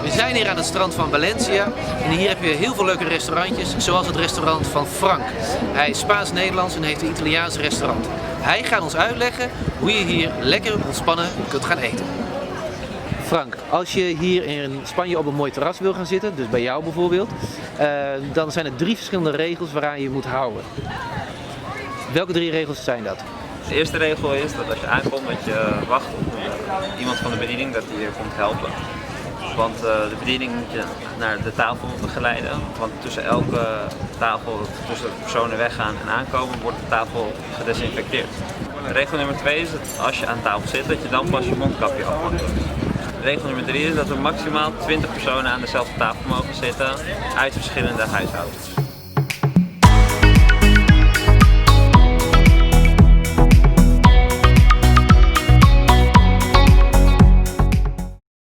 We zijn hier aan het strand van Valencia en hier heb je heel veel leuke restaurantjes, zoals het restaurant van Frank. Hij is Spaans-Nederlands en heeft een Italiaans restaurant. Hij gaat ons uitleggen hoe je hier lekker ontspannen kunt gaan eten. Frank, als je hier in Spanje op een mooi terras wil gaan zitten, dus bij jou bijvoorbeeld, dan zijn er 3 verschillende regels waaraan je moet houden. Welke 3 regels zijn dat? De eerste regel is dat als je aankomt dat je wacht op iemand van de bediening dat die je komt helpen. Want de bediening moet je naar de tafel begeleiden, want tussen elke tafel, tussen de personen weggaan en aankomen, wordt de tafel gedesinfecteerd. Regel nummer 2 is dat als je aan tafel zit, dat je dan pas je mondkapje af mag doen. Regel nummer 3 is dat er maximaal 20 personen aan dezelfde tafel mogen zitten uit verschillende huishoudens.